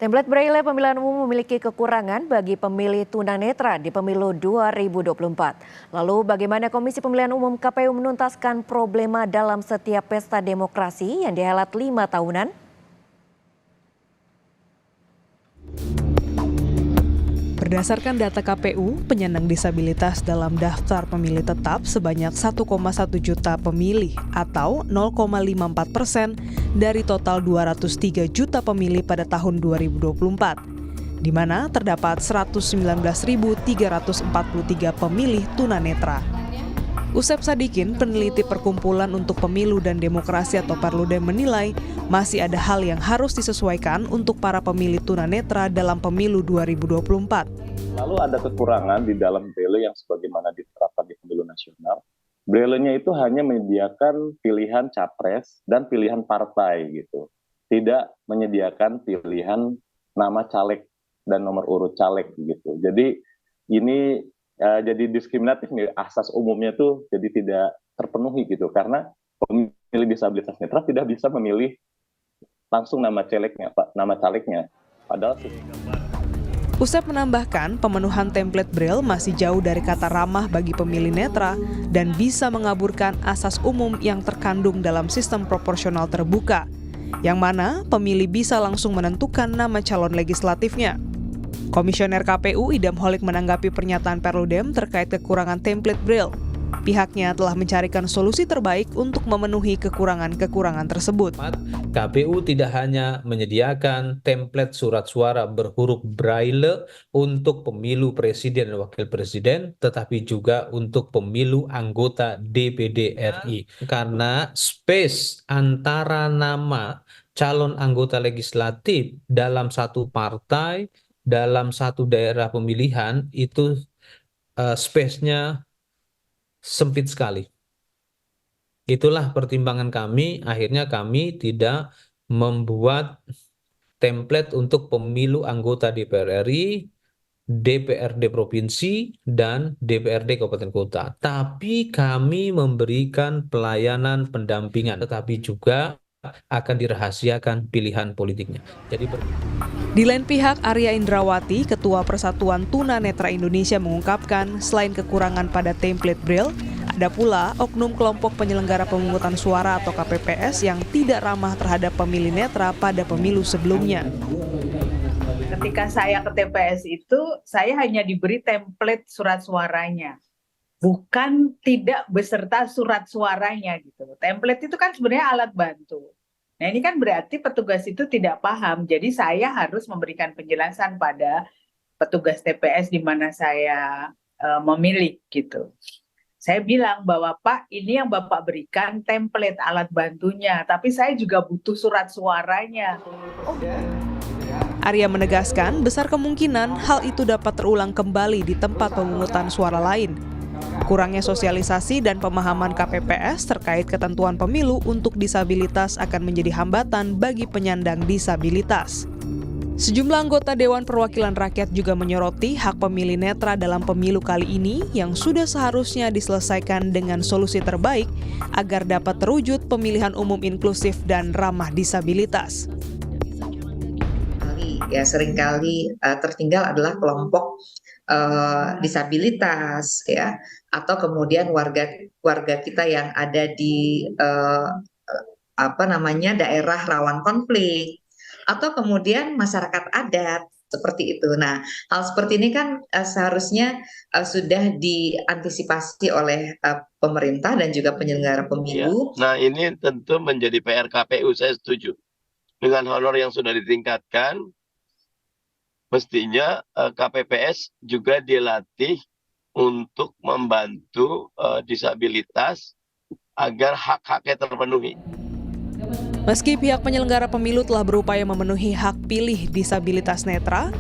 Template Braille pemilihan umum memiliki kekurangan bagi pemilih tunanetra di pemilu 2024. Lalu bagaimana Komisi Pemilihan Umum KPU menuntaskan problema dalam setiap pesta demokrasi yang dihelat 5 tahunan? Berdasarkan data KPU, penyandang disabilitas dalam daftar pemilih tetap sebanyak 1,1 juta pemilih atau 0,54% dari total 203 juta pemilih pada tahun 2024, di mana terdapat 119.343 pemilih tunanetra. Usep Sadikin, peneliti Perkumpulan untuk Pemilu dan Demokrasi atau Perludem menilai masih ada hal yang harus disesuaikan untuk para pemilih tunanetra dalam pemilu 2024. Lalu ada kekurangan di dalam Braille yang sebagaimana diterapkan di pemilu nasional. Braille-nya itu hanya menyediakan pilihan capres dan pilihan partai gitu. Tidak menyediakan pilihan nama caleg dan nomor urut caleg gitu. Jadi ini jadi diskriminatif nih, asas umumnya tuh jadi tidak terpenuhi gitu, karena pemilih disabilitas netra tidak bisa memilih langsung nama calegnya. Padahal Usep menambahkan pemenuhan template Braille masih jauh dari kata ramah bagi pemilih netra dan bisa mengaburkan asas umum yang terkandung dalam sistem proporsional terbuka, yang mana pemilih bisa langsung menentukan nama calon legislatifnya. Komisioner KPU Idam Holik menanggapi pernyataan Perludem terkait kekurangan template Braille. Pihaknya telah mencarikan solusi terbaik untuk memenuhi kekurangan-kekurangan tersebut. KPU tidak hanya menyediakan template surat suara berhuruf Braille untuk pemilu presiden dan wakil presiden, tetapi juga untuk pemilu anggota DPD RI. Karena space antara nama calon anggota legislatif dalam satu partai, dalam satu daerah pemilihan itu space-nya sempit sekali. Itulah pertimbangan kami, akhirnya kami tidak membuat template untuk pemilu anggota DPR RI, DPRD provinsi, dan DPRD kabupaten kota. Tapi kami memberikan pelayanan pendampingan, tetapi juga akan dirahasiakan pilihan politiknya. Di lain pihak, Arya Indrawati, Ketua Persatuan Tunanetra Indonesia mengungkapkan selain kekurangan pada template Braille, ada pula oknum kelompok penyelenggara pemungutan suara atau KPPS yang tidak ramah terhadap pemilih netra pada pemilu sebelumnya. Ketika saya ke TPS itu, saya hanya diberi template surat suaranya, bukan tidak beserta surat suaranya gitu. Template itu kan sebenarnya alat bantu. Nah ini kan berarti petugas itu tidak paham, jadi saya harus memberikan penjelasan pada petugas TPS di mana saya memilih gitu. Saya bilang bahwa Pak, ini yang Bapak berikan template alat bantunya, tapi saya juga butuh surat suaranya. Arya menegaskan besar kemungkinan hal itu dapat terulang kembali di tempat pemungutan suara lain. Kurangnya sosialisasi dan pemahaman KPPS terkait ketentuan pemilu untuk disabilitas akan menjadi hambatan bagi penyandang disabilitas. Sejumlah anggota Dewan Perwakilan Rakyat juga menyoroti hak pemilih netra dalam pemilu kali ini yang sudah seharusnya diselesaikan dengan solusi terbaik agar dapat terwujud pemilihan umum inklusif dan ramah disabilitas. Ya seringkali tertinggal adalah kelompok disabilitas ya, atau kemudian warga kita yang ada di daerah rawan konflik, atau kemudian masyarakat adat seperti itu. Nah, hal seperti ini kan seharusnya sudah diantisipasi oleh pemerintah dan juga penyelenggara pemilu. Nah, ini tentu menjadi PR KPU, saya setuju. Dengan honor yang sudah ditingkatkan, mestinya KPPS juga dilatih untuk membantu disabilitas agar hak-haknya terpenuhi. Meski pihak penyelenggara pemilu telah berupaya memenuhi hak pilih disabilitas netra,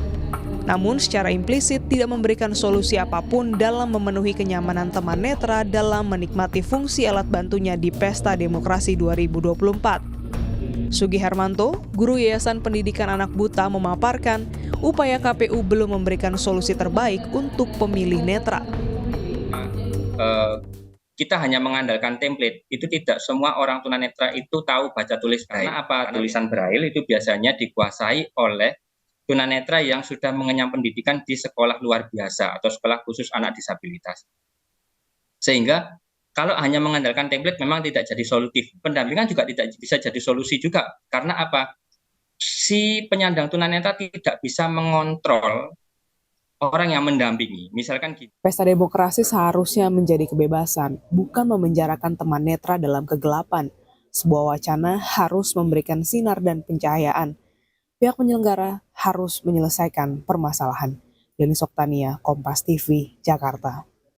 namun secara implisit tidak memberikan solusi apapun dalam memenuhi kenyamanan teman netra dalam menikmati fungsi alat bantunya di Pesta Demokrasi 2024. Sugi Hermanto, guru Yayasan Pendidikan Anak Buta, memaparkan upaya KPU belum memberikan solusi terbaik untuk pemilih netra. Kita hanya mengandalkan template, itu tidak semua orang tunanetra itu tahu baca tulis Braille. Karena apa? Tulisan Braille itu biasanya dikuasai oleh tunanetra yang sudah mengenyam pendidikan di sekolah luar biasa atau sekolah khusus anak disabilitas. Sehingga kalau hanya mengandalkan template memang tidak jadi solutif. Pendampingan juga tidak bisa jadi solusi juga. Karena apa? Si penyandang tunanetra tidak bisa mengontrol orang yang mendampingi. Misalkan gitu. Pesta demokrasi seharusnya menjadi kebebasan, bukan memenjarakan teman netra dalam kegelapan. Sebuah wacana harus memberikan sinar dan pencahayaan. Pihak penyelenggara harus menyelesaikan permasalahan. Denis Oktania, Kompas TV, Jakarta.